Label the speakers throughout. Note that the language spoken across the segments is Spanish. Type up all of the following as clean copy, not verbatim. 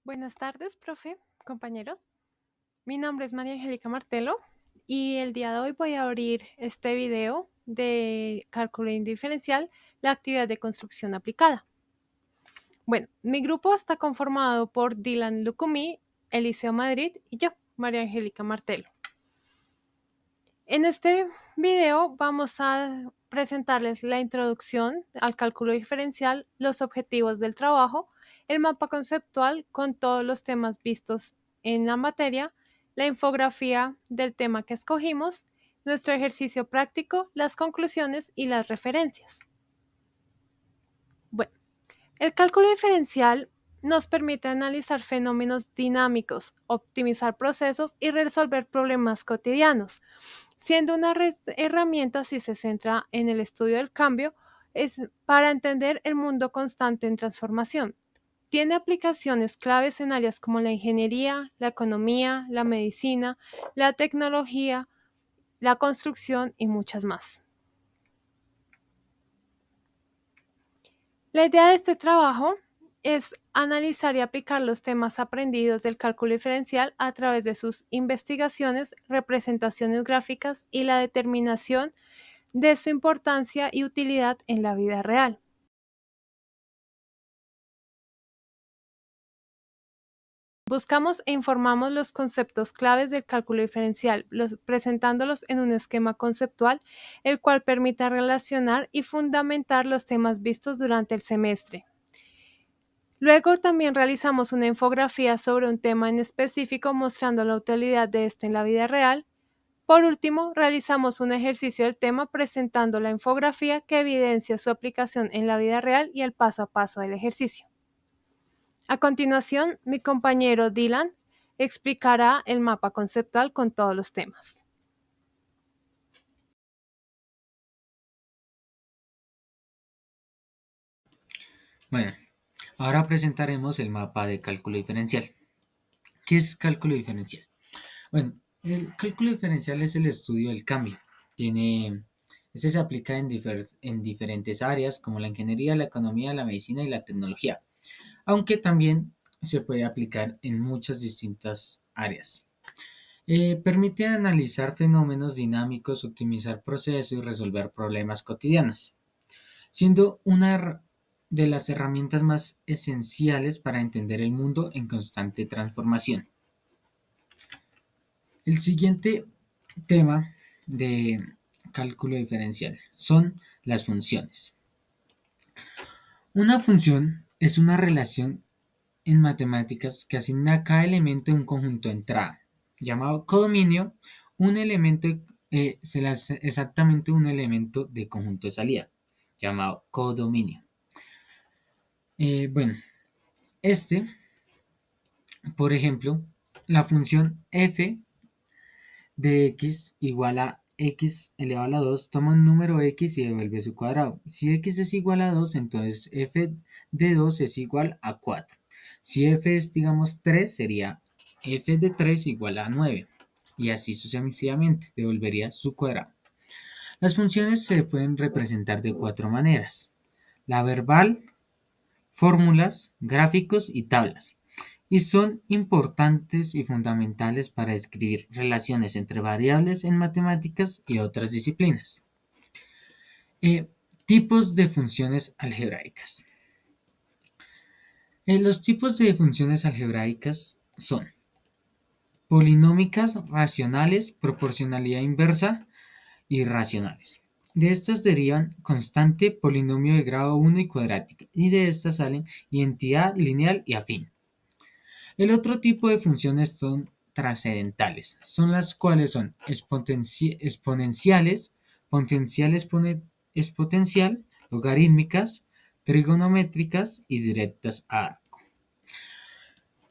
Speaker 1: Buenas tardes, profe, compañeros. Mi nombre es María Angélica Martelo y el día de hoy voy a abrir este video de cálculo indiferencial, la actividad de construcción aplicada. Bueno, mi grupo está conformado por Dylan Lucumí, Eliseo Madrid y yo, María Angélica Martelo. En este video vamos a presentarles la introducción al cálculo diferencial, los objetivos del trabajo, el mapa conceptual con todos los temas vistos en la materia, la infografía del tema que escogimos, nuestro ejercicio práctico, las conclusiones y las referencias. Bueno, el cálculo diferencial nos permite analizar fenómenos dinámicos, optimizar procesos y resolver problemas cotidianos, siendo una herramienta si se centra en el estudio del cambio, es para entender el mundo constante en transformación. Tiene aplicaciones claves en áreas como la ingeniería, la economía, la medicina, la tecnología, la construcción y muchas más. La idea de este trabajo es analizar y aplicar los temas aprendidos del cálculo diferencial a través de sus investigaciones, representaciones gráficas y la determinación de su importancia y utilidad en la vida real. Buscamos e informamos los conceptos claves del cálculo diferencial, presentándolos en un esquema conceptual, el cual permita relacionar y fundamentar los temas vistos durante el semestre. Luego también realizamos una infografía sobre un tema en específico mostrando la utilidad de este en la vida real. Por último, realizamos un ejercicio del tema presentando la infografía que evidencia su aplicación en la vida real y el paso a paso del ejercicio. A continuación, mi compañero Dylan explicará el mapa conceptual con todos los temas.
Speaker 2: Bueno, ahora presentaremos el mapa de cálculo diferencial. ¿Qué es cálculo diferencial? Bueno, el cálculo diferencial es el estudio del cambio. Este se aplica en diferentes áreas como la ingeniería, la economía, la medicina y la tecnología, aunque también se puede aplicar en muchas distintas áreas. Permite analizar fenómenos dinámicos, optimizar procesos y resolver problemas cotidianos, siendo una de las herramientas más esenciales para entender el mundo en constante transformación. El siguiente tema de cálculo diferencial son las funciones. Una función es una relación en matemáticas que asigna a cada elemento un conjunto de entrada, llamado codominio, un elemento se le hace exactamente un elemento de conjunto de salida, llamado codominio. Bueno, este, por ejemplo, la función f de x igual a x elevado a la 2 toma un número x y devuelve su cuadrado. Si x es igual a 2, entonces f de 2 es igual a 4. Si f es, digamos, 3, sería f de 3 igual a 9. Y así sucesivamente, devolvería su cuadrado. Las funciones se pueden representar de 4 maneras. La verbal, fórmulas, gráficos y tablas, y son importantes y fundamentales para describir relaciones entre variables en matemáticas y otras disciplinas. Eh, Tipos de funciones algebraicas. Los tipos de funciones algebraicas son polinómicas, racionales, proporcionalidad inversa y racionales. De estas derivan constante, polinomio de grado 1 y cuadrática, y de estas salen identidad, lineal y afín. El otro tipo de funciones son trascendentales, son las cuales son exponenciales, exponencial, logarítmicas, trigonométricas y directas a arco.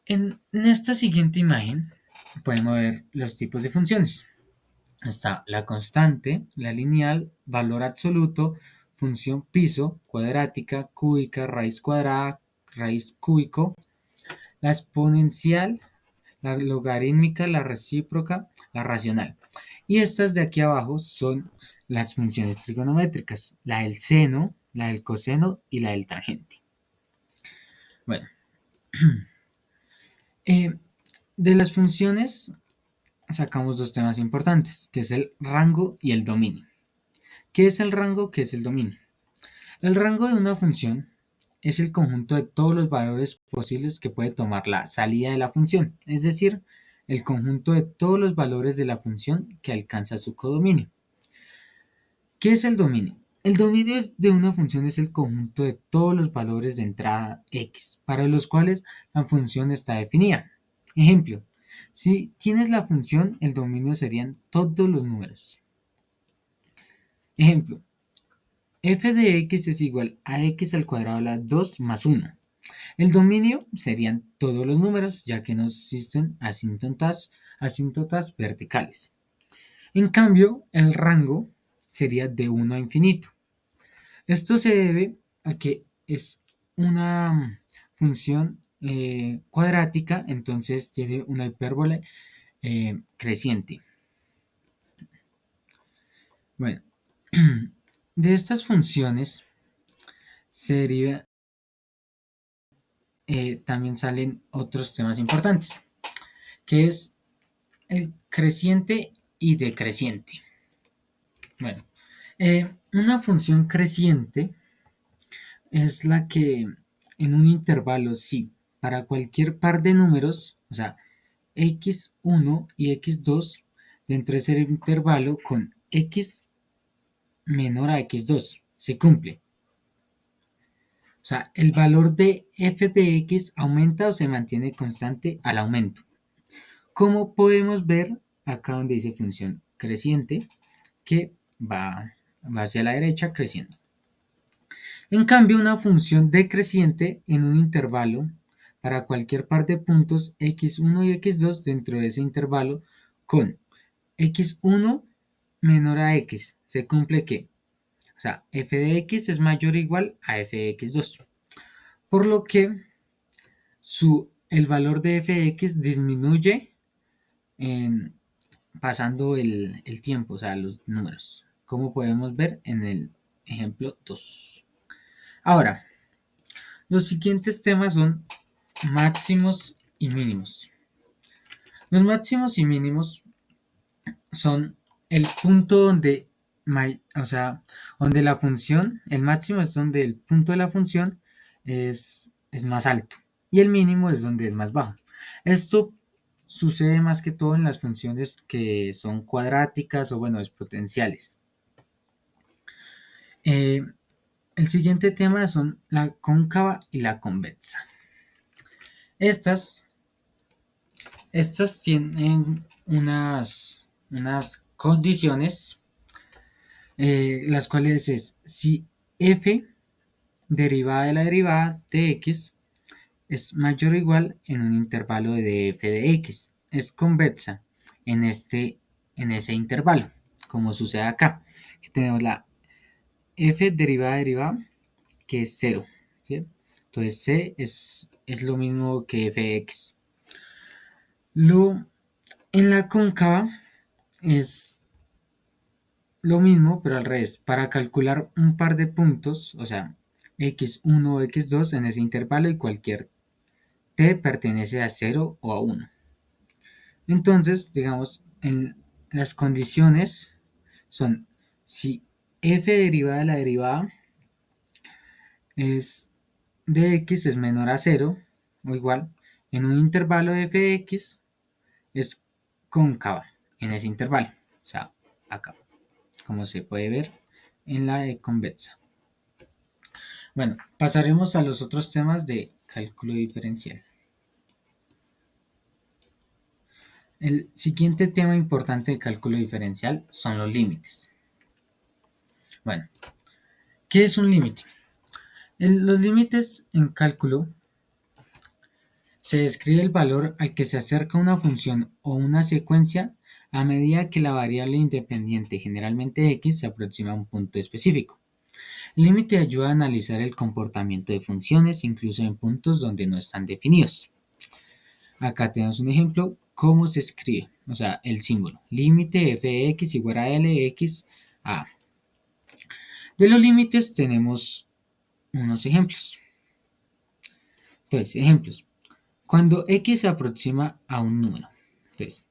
Speaker 2: En esta siguiente imagen podemos ver los tipos de funciones. Está la constante, la lineal, valor absoluto, función piso, cuadrática, cúbica, raíz cuadrada, raíz cúbico, la exponencial, la logarítmica, la recíproca, la racional. Y estas de aquí abajo son las funciones trigonométricas, la del seno, la del coseno y la del tangente. Bueno, Eh, de las funciones sacamos dos temas importantes, que es el rango y el dominio. ¿Qué es el rango? ¿Qué es el dominio? El rango de una función es el conjunto de todos los valores posibles que puede tomar la salida de la función, es decir, el conjunto de todos los valores de la función que alcanza su codominio. ¿Qué es el dominio? El dominio de una función es el conjunto de todos los valores de entrada x, para los cuales la función está definida. Ejemplo, si tienes la función, el dominio serían todos los números. Ejemplo, f de x es igual a x al cuadrado a la 2 más 1. El dominio serían todos los números, ya que no existen asíntotas verticales. En cambio, el rango sería de 1 a infinito. Esto se debe a que es una función cuadrática, entonces tiene una hipérbole creciente. Bueno, de estas funciones también salen otros temas importantes, que es el creciente y decreciente. Bueno, una función creciente es la que en un intervalo, sí, para cualquier par de números, o sea, x1 y x2, dentro de ese intervalo con x menor a x2, se cumple. O sea, el valor de f de x aumenta o se mantiene constante al aumento. Como podemos ver acá donde dice función creciente, que va hacia la derecha creciendo. En cambio, una función decreciente en un intervalo para cualquier par de puntos x1 y x2 dentro de ese intervalo con x1 menor a x. Se cumple que, o sea, f de x es mayor o igual a f de x2. Por lo que el valor de f de x disminuye pasando el tiempo, o sea, los números, como podemos ver en el ejemplo 2. Ahora, los siguientes temas son máximos y mínimos. Los máximos y mínimos son el punto donde, o sea, donde la función, el máximo es donde el punto de la función es más alto y el mínimo es donde es más bajo. Esto sucede más que todo en las funciones que son cuadráticas o, bueno, exponenciales. El siguiente tema son la cóncava y la convexa. Estas tienen unas condiciones, las cuales es si f derivada de la derivada de x es mayor o igual en un intervalo de f de x, es convexa en ese intervalo, como sucede acá. Aquí tenemos la f derivada de derivada, que es 0, ¿sí? Entonces c es lo mismo que f de x. En la cóncava es lo mismo, pero al revés. Para calcular un par de puntos, o sea, x1 o x2 en ese intervalo y cualquier t pertenece a 0 o a 1. Entonces, digamos, en las condiciones son si f derivada de la derivada es de x es menor a 0 o igual, en un intervalo de f de x es cóncava en ese intervalo, o sea, acá, como se puede ver en la convexa. Bueno, pasaremos a los otros temas de cálculo diferencial. El siguiente tema importante de cálculo diferencial son los límites. Bueno, ¿qué es un límite? Los límites en cálculo se describe el valor al que se acerca una función o una secuencia a medida que la variable independiente, generalmente x, se aproxima a un punto específico. El límite ayuda a analizar el comportamiento de funciones, incluso en puntos donde no están definidos. Acá tenemos un ejemplo, cómo se escribe, o sea, el símbolo, límite f de x igual a lx a. De los límites tenemos unos ejemplos. Entonces, ejemplos. Cuando x se aproxima a un número. Entonces,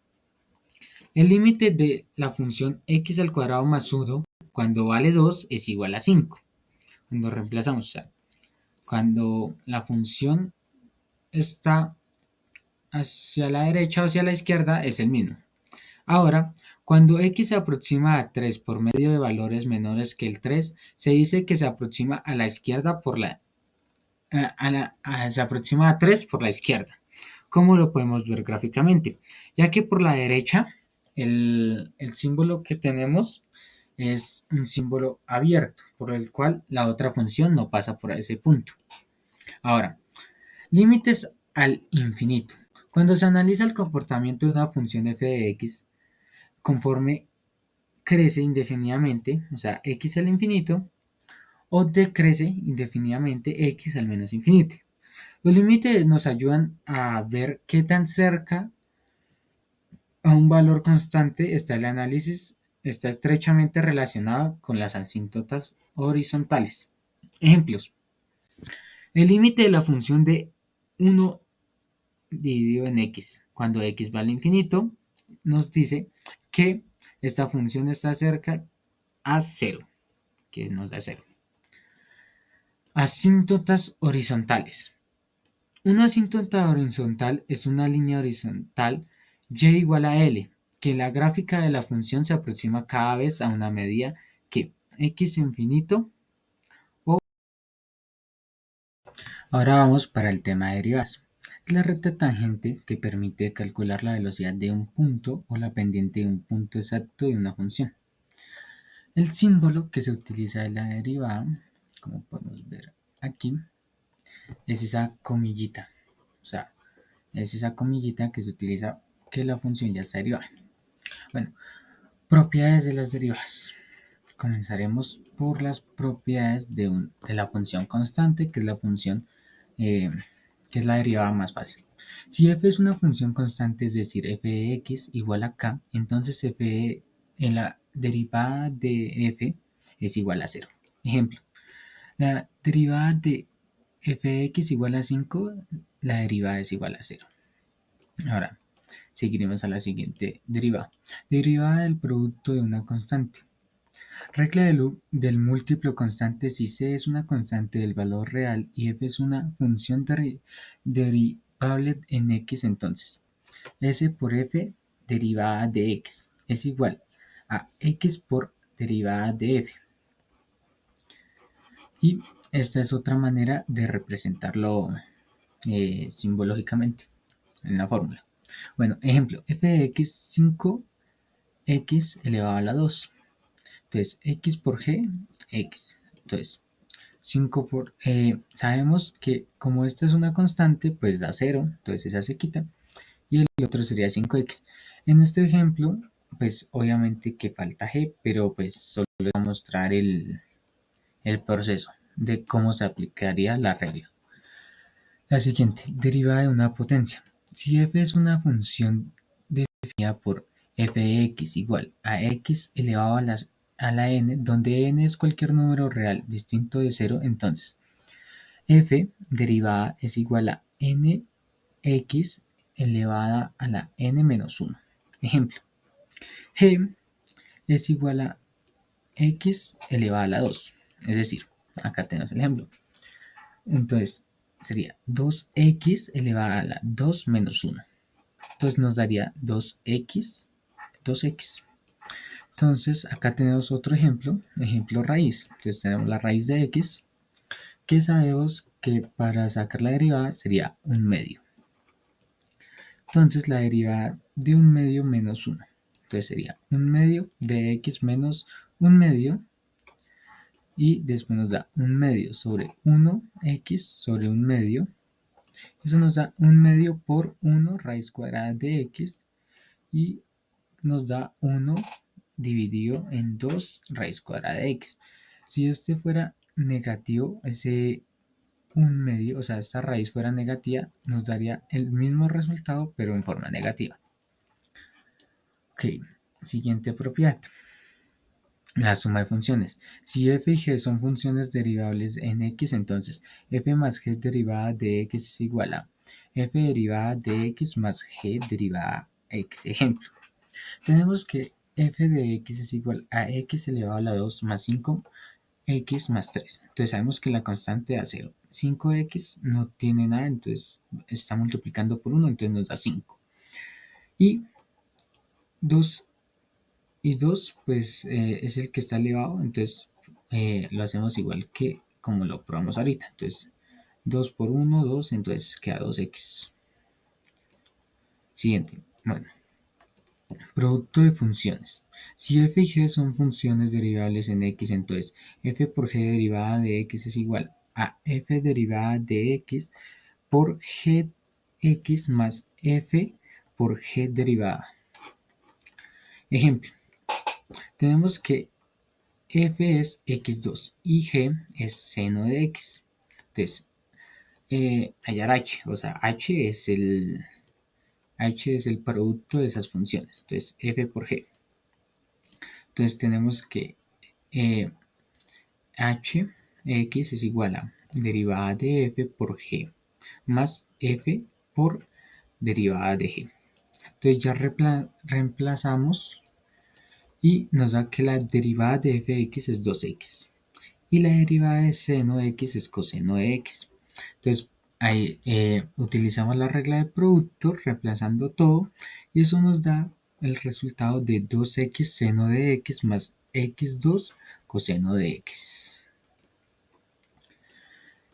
Speaker 2: el límite de la función x al cuadrado más 1 cuando vale 2 es igual a 5. Cuando reemplazamos, o sea, cuando la función está hacia la derecha o hacia la izquierda es el mismo. Ahora, cuando x se aproxima a 3 por medio de valores menores que el 3, se dice que se aproxima a la izquierda por la, se aproxima a 3 por la izquierda. ¿Cómo lo podemos ver gráficamente? Ya que por la derecha el símbolo que tenemos es un símbolo abierto, por el cual la otra función no pasa por ese punto. Ahora, límites al infinito. Cuando se analiza el comportamiento de una función f de x, conforme crece indefinidamente, o sea, x al infinito, o decrece indefinidamente x al menos infinito. Los límites nos ayudan a ver qué tan cerca a un valor constante está el análisis, está estrechamente relacionado con las asíntotas horizontales. Ejemplos. El límite de la función de 1 dividido en x, cuando x va al infinito, nos dice que esta función está cerca a 0, que nos da 0. Asíntotas horizontales. Una asíntota horizontal es una línea horizontal y igual a L, que la gráfica de la función se aproxima cada vez a una medida que x infinito o... Ahora vamos para el tema de derivadas. Es la recta tangente que permite calcular la velocidad de un punto o la pendiente de un punto exacto de una función. El símbolo que se utiliza en la derivada, como podemos ver aquí, es esa comillita. O sea, es esa comillita que se utiliza que la función ya está derivada. Bueno, propiedades de las derivadas. Comenzaremos por las propiedades de la función constante, que es la función que es la derivada más fácil. Si f es una función constante, es decir, f de x igual a k, entonces en la derivada de f es igual a 0. Ejemplo, la derivada de f de x igual a 5, la derivada es igual a 0. Ahora, seguiremos a la siguiente derivada. Derivada del producto de una constante. Regla del múltiplo constante. Si c es una constante del valor real y f es una función derivable en x, entonces s por f derivada de x es igual a x por derivada de f. Y esta es otra manera de representarlo simbológicamente en la fórmula. Bueno, ejemplo, f de x, 5x elevado a la 2. Entonces, x por g, x. Entonces, 5 por... sabemos que como esta es una constante, pues da 0, entonces esa se quita. Y el otro sería 5x. En este ejemplo, pues obviamente que falta g, pero pues solo les voy a mostrar el proceso de cómo se aplicaría la regla. La siguiente, derivada de una potencia. Si f es una función definida por f de x igual a x elevado a la n, donde n es cualquier número real distinto de 0, entonces f derivada es igual a nx elevada a la n menos 1. Ejemplo, g es igual a x elevada a la 2. Es decir, acá tenemos el ejemplo. Entonces, sería 2x elevada a la 2 menos 1. Entonces nos daría 2x. Entonces, acá tenemos otro ejemplo raíz. Entonces tenemos la raíz de x, que sabemos que para sacar la derivada sería un medio. Entonces la derivada de un medio menos 1. Entonces sería un medio de x menos un medio. Y después nos da un medio sobre 1x sobre un medio. Eso nos da un medio por 1 raíz cuadrada de x. Y nos da 1 dividido en 2 raíz cuadrada de x. Si este fuera negativo, ese un medio, o sea, esta raíz fuera negativa, nos daría el mismo resultado, pero en forma negativa. Ok, siguiente propiedad. La suma de funciones. Si f y g son funciones derivables en x, entonces f más g derivada de x es igual a f derivada de x más g derivada x. Ejemplo, tenemos que f de x es igual a x elevado a la 2 más 5x más 3. Entonces sabemos que la constante da 0. 5x no tiene nada, entonces está multiplicando por 1, entonces nos da 5. Y 2 y 2 pues es el que está elevado, entonces lo hacemos igual que como lo probamos ahorita. Entonces 2 por 1, 2, entonces queda 2x. Siguiente, bueno, producto de funciones. Si f y g son funciones derivables en x, entonces f por g derivada de x es igual a f derivada de x por gx más f por g derivada. Ejemplo, tenemos que f es x2 y g es seno de x. Entonces, hallar h, o sea, h es el producto de esas funciones. Entonces, f por g. Entonces, tenemos que h x es igual a derivada de f por g más f por derivada de g. Entonces, ya reemplazamos y nos da que la derivada de f de x es 2x. Y la derivada de seno de x es coseno de x. Entonces, ahí utilizamos la regla de producto reemplazando todo y eso nos da el resultado de 2x seno de x más x2 coseno de x.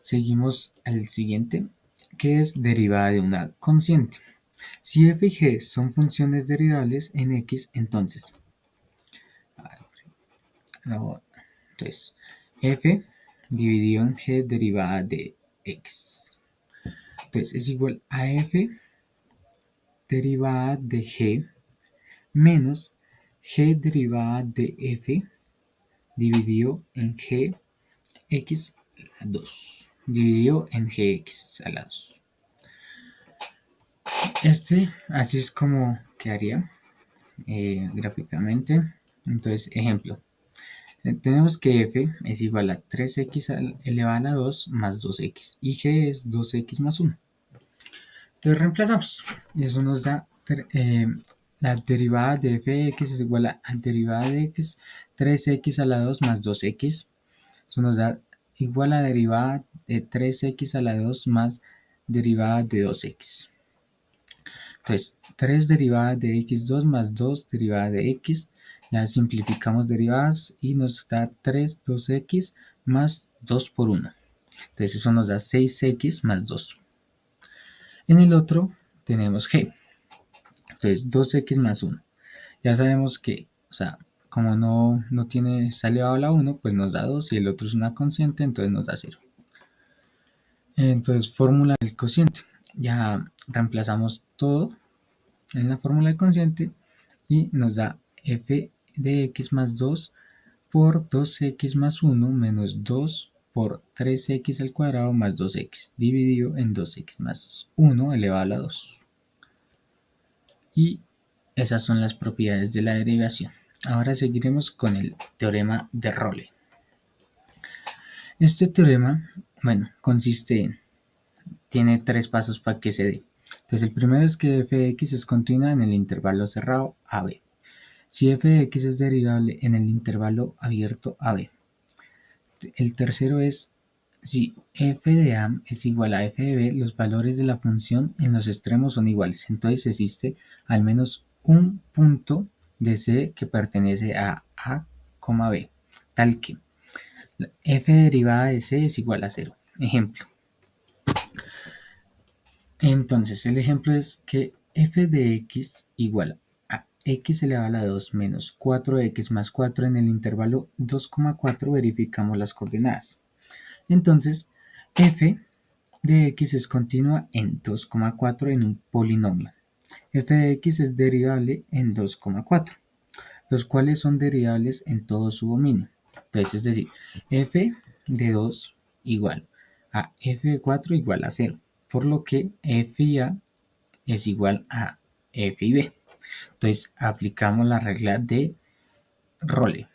Speaker 2: Seguimos al siguiente, que es derivada de una consciente. Si f y g son funciones derivables en x, entonces f dividido en g derivada de x. Entonces es igual a f derivada de g menos g derivada de f dividido en g x a la 2. Dividido en gx a la 2. Así es como quedaría gráficamente. Entonces, ejemplo. Tenemos que f es igual a 3x elevado a la 2 más 2x y g es 2x más 1. Entonces reemplazamos y eso nos da la derivada de f de x es igual a derivada de x 3x a la 2 más 2x. Eso nos da igual a derivada de 3x a la 2 más derivada de 2x. Entonces 3 derivada de x2 más 2 derivada de x. Ya simplificamos derivadas y nos da 3 2x más 2 por 1. Entonces eso nos da 6x más 2. En el otro tenemos g. Entonces 2x más 1. Ya sabemos que, o sea, como no tiene, está elevado a la 1, pues nos da 2 y el otro es una consciente, entonces nos da 0. Entonces fórmula del cociente. Ya reemplazamos todo en la fórmula del cociente y nos da f de x más 2 por 2x más 1 menos 2 por 3x al cuadrado más 2x dividido en 2x más 1 elevado a la 2. Y esas son las propiedades de la derivación. Ahora seguiremos con el teorema de Role. Este teorema, bueno, tiene 3 pasos para que se dé. Entonces el primero es que f de x es continua en el intervalo cerrado AB. Si f de x es derivable en el intervalo abierto AB. El tercero es si f de A es igual a f de B, los valores de la función en los extremos son iguales. Entonces existe al menos un punto de C que pertenece a A, B, tal que f derivada de C es igual a 0. Ejemplo. Entonces el ejemplo es que f de x igual a x elevado a la 2 menos 4x más 4 en el intervalo 2,4 verificamos las coordenadas. Entonces, f de x es continua en 2,4 en un polinomio. F de x es derivable en 2,4, los cuales son derivables en todo su dominio. Entonces, es decir, f de 2 igual a f de 4 igual a 0, por lo que f y a es igual a f y b. Entonces, aplicamos la regla de Role.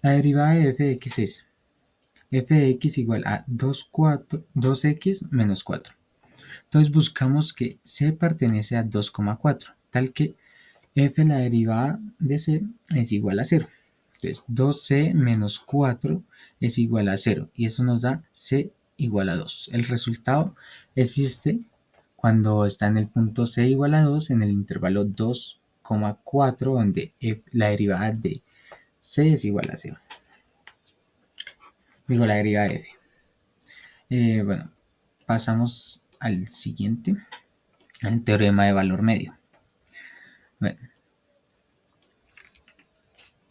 Speaker 2: La derivada de f de x es f de x igual a 2x menos 4. Entonces buscamos que C pertenece a 2,4, tal que f la derivada de C es igual a 0. Entonces 2C menos 4 es igual a 0 y eso nos da C igual a 2. El resultado existe cuando está en el punto C igual a 2 en el intervalo 2,4 donde la derivada de C es igual a 0. Digo la derivada de F. Bueno, pasamos al siguiente, al teorema de valor medio. Bueno,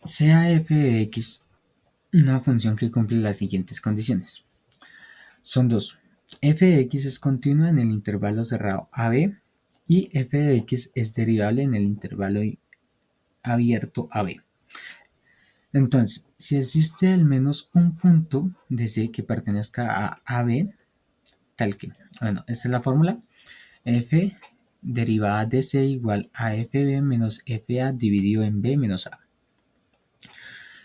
Speaker 2: sea f de x una función que cumple las siguientes condiciones. Son dos. F de x es continua en el intervalo cerrado AB y f de x es derivable en el intervalo abierto AB. Entonces, si existe al menos un punto de C que pertenezca a AB, tal que, bueno, esta es la fórmula, f derivada de C igual a fb menos fa dividido en b menos a.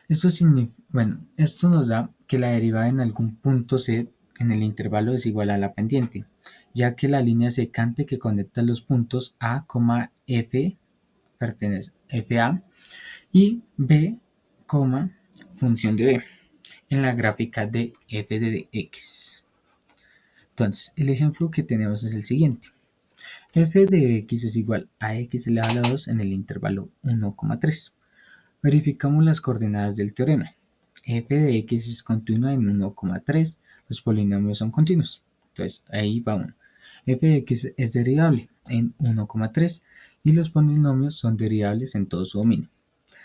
Speaker 2: Esto nos da que la derivada en algún punto C en el intervalo es igual a la pendiente, ya que la línea secante que conecta los puntos A, F pertenece FA y B, función de B en la gráfica de f de x. Entonces, el ejemplo que tenemos es el siguiente. F de x es igual a x elevado a la 2 en el intervalo 1,3. Verificamos las coordenadas del teorema. F de x es continua en 1,3. Los polinomios son continuos. Entonces, ahí va uno. F de x es derivable en 1,3 y los polinomios son derivables en todo su dominio.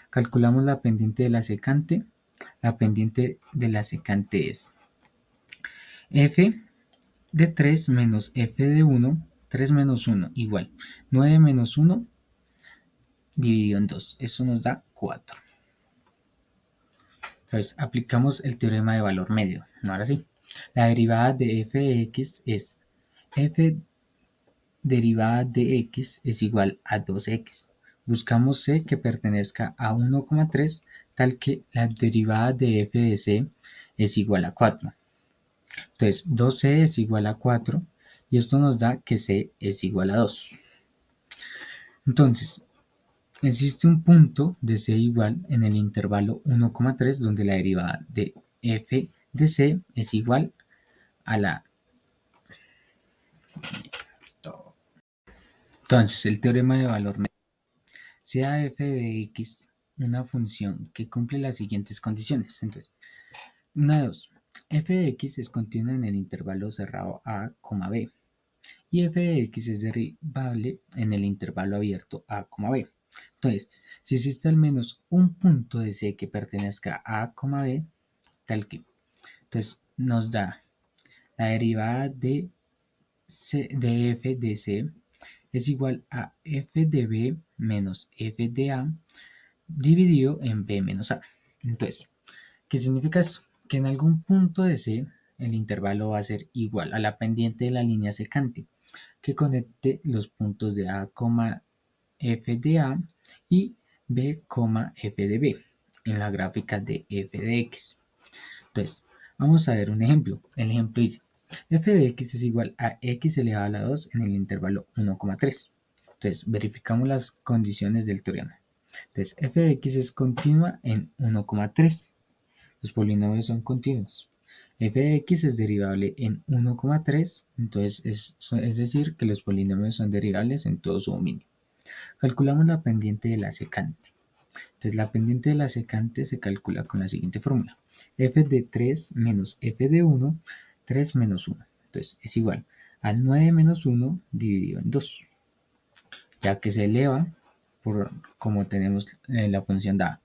Speaker 2: Calculamos la pendiente de la secante. La pendiente de la secante es f de 3 menos f de 1, 3 menos 1 igual 9 menos 1 dividido en 2. Eso nos da 4. Entonces, aplicamos el teorema de valor medio. Ahora sí, la derivada de f de x es f derivada de x es igual a 2x. Buscamos c que pertenezca a 1,3, tal que la derivada de f de c es igual a 4. Entonces, 2c es igual a 4 y esto nos da que c es igual a 2. Entonces, existe un punto de C igual en el intervalo 1,3 donde la derivada de f de C es igual a la... Entonces, el teorema de valor medio. Sea f de x una función que cumple las siguientes condiciones. Entonces, 2. F de x es continua en el intervalo cerrado A, B. Y f de x es derivable en el intervalo abierto A, B. Entonces, si existe al menos un punto de C que pertenezca a A, B, tal que. Entonces, nos da la derivada de f de C es igual a f de B menos f de A dividido en B menos A. Entonces, ¿qué significa esto? Que en algún punto de C el intervalo va a ser igual a la pendiente de la línea secante que conecte los puntos de A, f de A y B, f de B en la gráfica de f de x. Entonces, vamos a ver un ejemplo. El ejemplo dice, f de x es igual a x elevado a la 2 en el intervalo 1,3. Entonces, verificamos las condiciones del teorema. Entonces, f de x es continua en 1,3. Los polinomios son continuos. F de x es derivable en 1,3, entonces es decir que los polinomios son derivables en todo su dominio. Calculamos la pendiente de la secante. Entonces la pendiente de la secante se calcula con la siguiente fórmula. F de 3 menos f de 1, 3 menos 1. Entonces es igual a 9 menos 1 dividido en 2, ya que se eleva por como tenemos la función dada.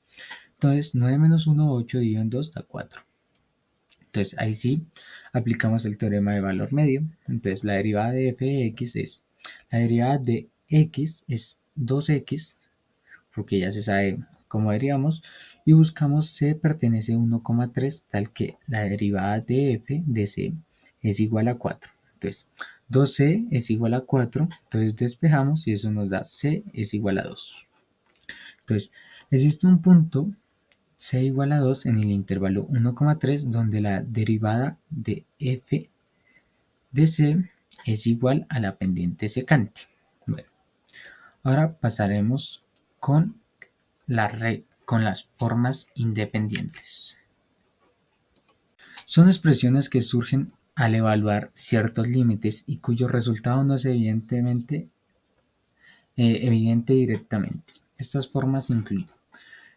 Speaker 2: Entonces 9 menos 1, 8 dividido en 2 da 4. Entonces ahí sí aplicamos el teorema de valor medio. Entonces la derivada de f de x es, la derivada de x es 2x, porque ya se sabe cómo derivamos, y buscamos c pertenece a 1,3, tal que la derivada de f de c es igual a 4. Entonces 2c es igual a 4, entonces despejamos y eso nos da c es igual a 2. Entonces existe un punto c igual a 2 en el intervalo 1,3 donde la derivada de f de c es igual a la pendiente secante. Bueno, ahora pasaremos con, con las formas independientes. Son expresiones que surgen al evaluar ciertos límites y cuyo resultado no es evidente directamente. Estas formas incluyen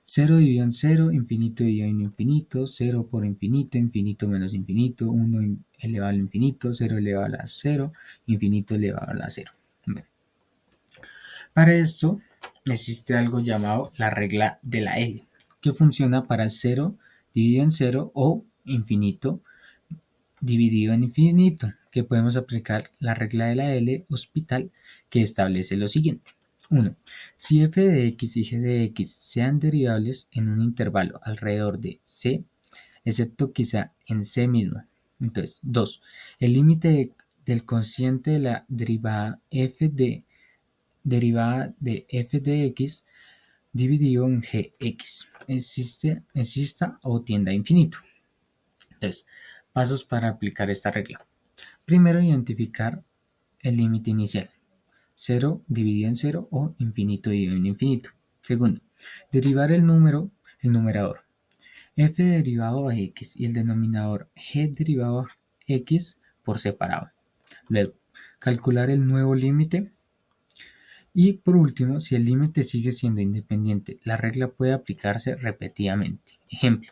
Speaker 2: 0 dividido en 0, infinito dividido en infinito, 0 por infinito, infinito menos infinito, 1 elevado al infinito, 0 elevado a la 0, infinito elevado a la 0. Bueno, para esto existe algo llamado la regla de la L, que funciona para 0 dividido en 0 o infinito dividido en infinito, que podemos aplicar la regla de la L hospital, que establece lo siguiente. 1. Si f de x y g de x sean derivables en un intervalo alrededor de c, excepto quizá en c mismo. Entonces, 2. El límite del cociente de la derivada de f de x dividido en gx exista o tienda a infinito. Entonces, pasos para aplicar esta regla. Primero, identificar el límite inicial, 0 dividido en 0 o infinito dividido en infinito. Segundo, derivar el numerador, f derivado a x y el denominador g derivado a x por separado. Luego, calcular el nuevo límite. Y por último, si el límite sigue siendo independiente, la regla puede aplicarse repetidamente. Ejemplo,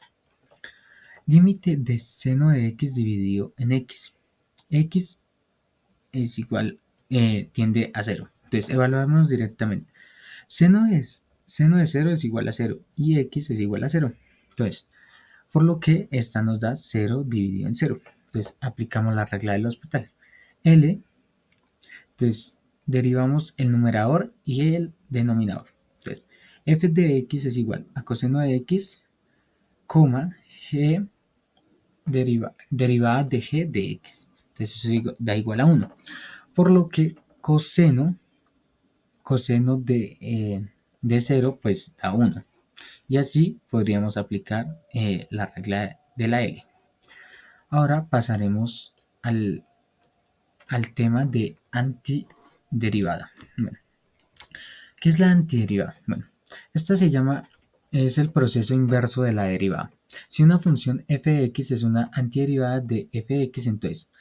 Speaker 2: límite de seno de x dividido en x. X es igual, tiende a 0. Entonces evaluamos directamente. Seno de 0 es igual a 0 y x es igual a 0. Entonces, por lo que esta nos da 0 dividido en 0. Entonces aplicamos la regla del hospital. L, entonces derivamos el numerador y el denominador. Entonces, f de x es igual a coseno de x, g derivada de g de x. Entonces eso da igual a 1. Por lo que coseno de 0 pues da 1. Y así podríamos aplicar la regla de la L. Ahora pasaremos al tema de antiderivada. Bueno, ¿qué es la antiderivada? Bueno, esta es el proceso inverso de la derivada. Si una función f de x es una antiderivada de f de x, entonces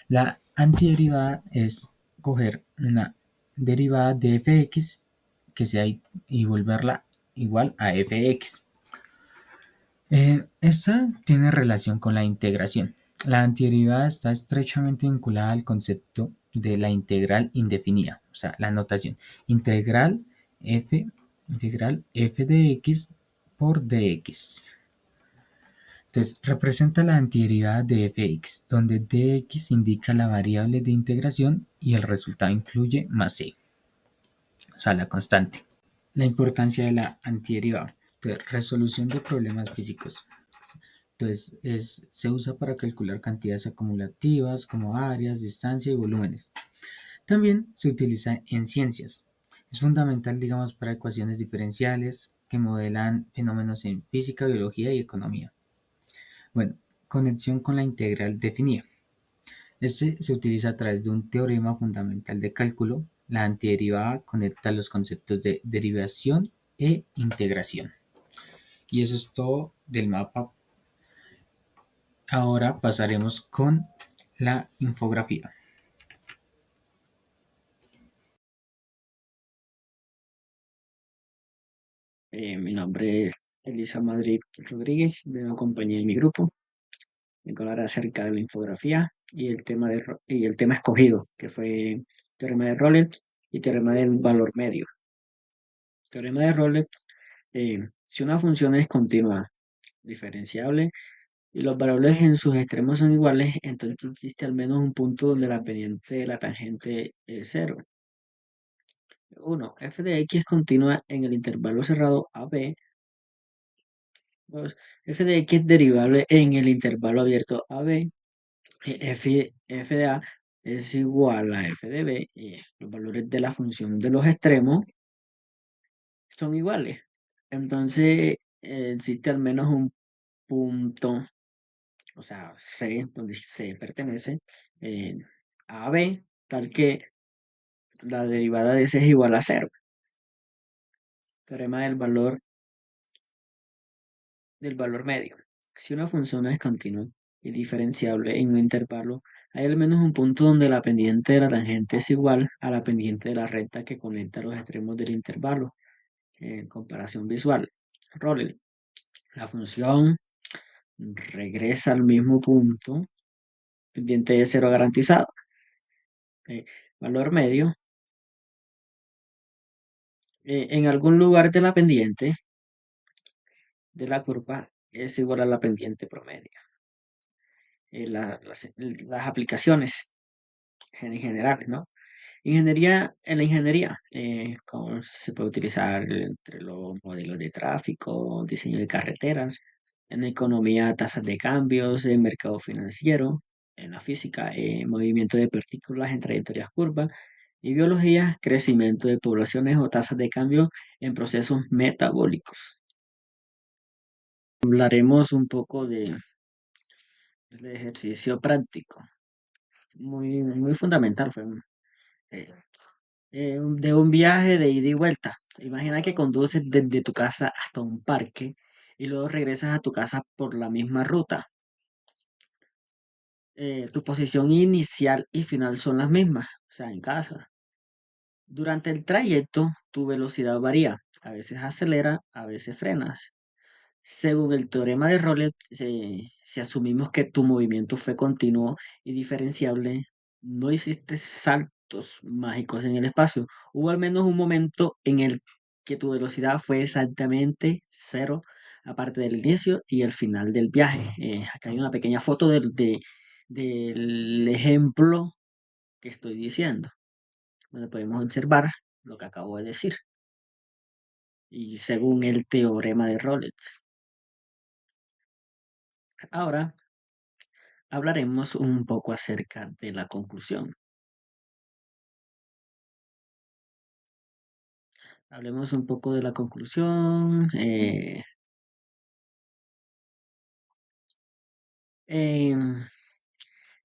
Speaker 2: la antiderivada es coger una derivada de f de x que sea y volverla igual a f de x. Esta tiene relación con la integración. La antiderivada está estrechamente vinculada al concepto de la integral indefinida, o sea, la notación f, integral f de x por dx. Entonces, representa la antiderivada de fx, donde dx indica la variable de integración y el resultado incluye más c, o sea, la constante. La importancia de la antiderivada. Entonces, resolución de problemas físicos. Entonces, se usa para calcular cantidades acumulativas como áreas, distancia y volúmenes. También se utiliza en ciencias. Es fundamental, digamos, para ecuaciones diferenciales que modelan fenómenos en física, biología y economía. Bueno, conexión con la integral definida. Este se utiliza a través de un teorema fundamental de cálculo. La antiderivada conecta los conceptos de derivación e integración. Y eso es todo del mapa. Ahora pasaremos con la infografía.
Speaker 3: Mi nombre es Elisa Madrid Rodríguez, me acompañé en mi grupo. Vengo a hablar acerca de la infografía y y el tema escogido, que fue teorema de Rowlet y teorema del valor medio. Teorema de Rowlet, si una función es continua, diferenciable y los valores en sus extremos son iguales, entonces existe al menos un punto donde la pendiente de la tangente es cero. 1. F de x es continua en el intervalo cerrado AB. 2. F de x es derivable en el intervalo abierto AB. F de A es igual a F de B. Y los valores de la función de los extremos son iguales. Entonces, existe al menos un punto, o sea, C, donde C pertenece, a B, tal que la derivada de ese es igual a cero. Teorema del valor medio. Si una función es continua y diferenciable en un intervalo, hay al menos un punto donde la pendiente de la tangente es igual a la pendiente de la recta que conecta los extremos del intervalo. En comparación visual, Rolle, la función regresa al mismo punto, pendiente de cero garantizado. Valor medio, en algún lugar de la pendiente de la curva es igual a la pendiente promedio. Las aplicaciones en general, ¿no? En la ingeniería, cómo se puede utilizar entre los modelos de tráfico, diseño de carreteras, en economía, tasas de cambios, en mercado financiero, en la física, movimiento de partículas en trayectorias curvas, y biología, crecimiento de poblaciones o tasas de cambio en procesos metabólicos. Hablaremos un poco del ejercicio práctico, muy, muy fundamental, fue eh, de un viaje de ida y vuelta. Imagina que conduces desde tu casa hasta un parque y luego regresas a tu casa por la misma ruta. Tu posición inicial y final son las mismas, o sea, en casa. Durante el trayecto, tu velocidad varía. A veces acelera, a veces frenas. Según el teorema de Rowlet, si asumimos que tu movimiento fue continuo y diferenciable, no hiciste saltos mágicos en el espacio. Hubo al menos un momento en el que tu velocidad fue exactamente cero, aparte del inicio y el final del viaje. Acá hay una pequeña foto del ejemplo que estoy diciendo, donde podemos observar lo que acabo de decir. Y según el teorema de Rowlet. Ahora hablaremos un poco acerca de la conclusión. Hablemos un poco de la conclusión. Em,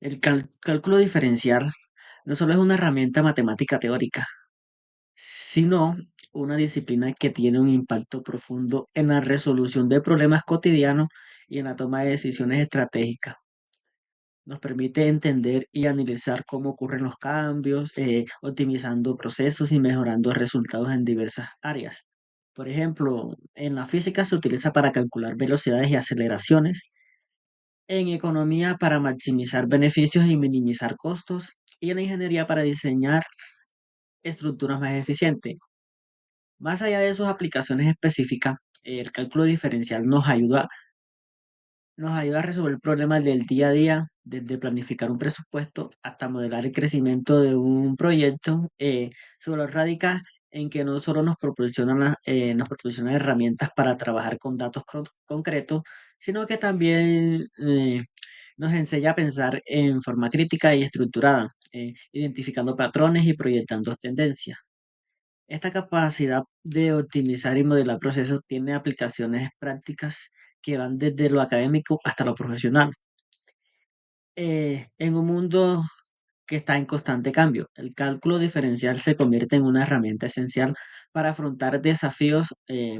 Speaker 3: el cálculo diferencial no solo es una herramienta matemática teórica, sino una disciplina que tiene un impacto profundo en la resolución de problemas cotidianos y en la toma de decisiones estratégicas. Nos permite entender y analizar cómo ocurren los cambios, optimizando procesos y mejorando resultados en diversas áreas. Por ejemplo, en la física se utiliza para calcular velocidades y aceleraciones, en economía para maximizar beneficios y minimizar costos, y en la ingeniería para diseñar estructuras más eficientes. Más allá de sus aplicaciones específicas, el cálculo diferencial nos ayuda a resolver problemas del día a día, desde planificar un presupuesto hasta modelar el crecimiento de un proyecto. Solo radica en que no solo nos proporciona herramientas para trabajar con datos concretos, sino que también nos enseña a pensar en forma crítica y estructurada, identificando patrones y proyectando tendencias. Esta capacidad de optimizar y modelar procesos tiene aplicaciones prácticas que van desde lo académico hasta lo profesional. En un mundo que está en constante cambio, el cálculo diferencial se convierte en una herramienta esencial para afrontar desafíos,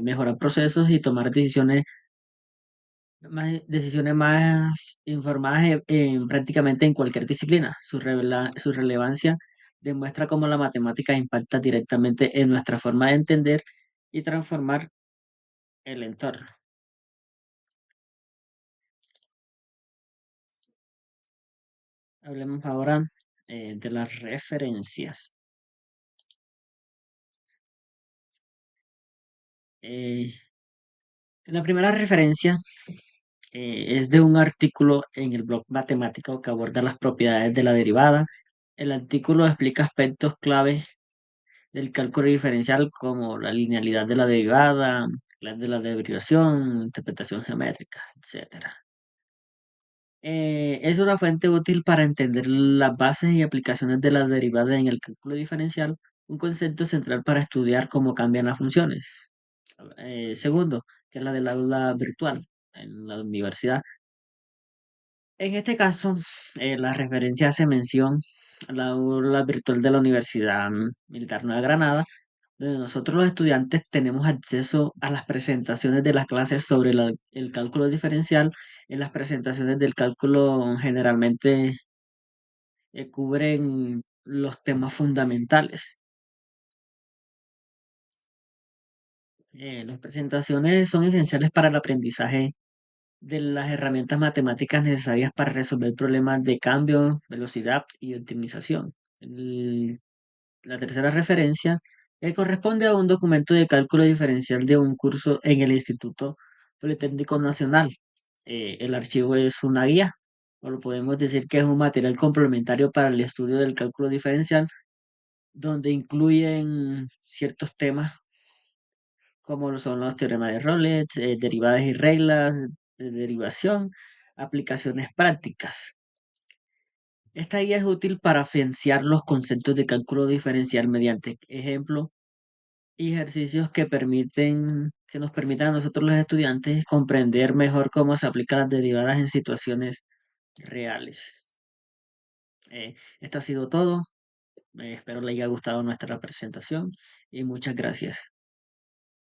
Speaker 3: mejorar procesos y tomar decisiones más informadas prácticamente en cualquier disciplina. Su relevancia demuestra cómo la matemática impacta directamente en nuestra forma de entender y transformar el entorno. Hablemos ahora de las referencias. Eh, la primera referencia es de un artículo en el blog matemático que aborda las propiedades de la derivada. El artículo explica aspectos clave del cálculo diferencial como la linealidad de la derivada, la de la derivación, interpretación geométrica, etcétera. Es una fuente útil para entender las bases y aplicaciones de la derivada en el cálculo diferencial, un concepto central para estudiar cómo cambian las funciones. Segundo, que es la del aula virtual en la universidad. En este caso, la referencia hace mención la aula virtual de la Universidad Militar Nueva Granada, donde nosotros los estudiantes tenemos acceso a las presentaciones de las clases sobre el cálculo diferencial. En las presentaciones del cálculo generalmente cubren los temas fundamentales. Las presentaciones son esenciales para el aprendizaje de las herramientas matemáticas necesarias para resolver problemas de cambio, velocidad y optimización. La tercera referencia corresponde a un documento de cálculo diferencial de un curso en el Instituto Politécnico Nacional. El archivo es una guía, o lo podemos decir que es un material complementario para el estudio del cálculo diferencial, donde incluyen ciertos temas como lo son los teoremas de Rowlet, derivadas y reglas de derivación, aplicaciones prácticas. Esta guía es útil para afianzar los conceptos de cálculo diferencial mediante ejemplos y ejercicios que nos permitan a nosotros los estudiantes comprender mejor cómo se aplican las derivadas en situaciones reales. Esto ha sido todo. Espero les haya gustado nuestra presentación y muchas gracias.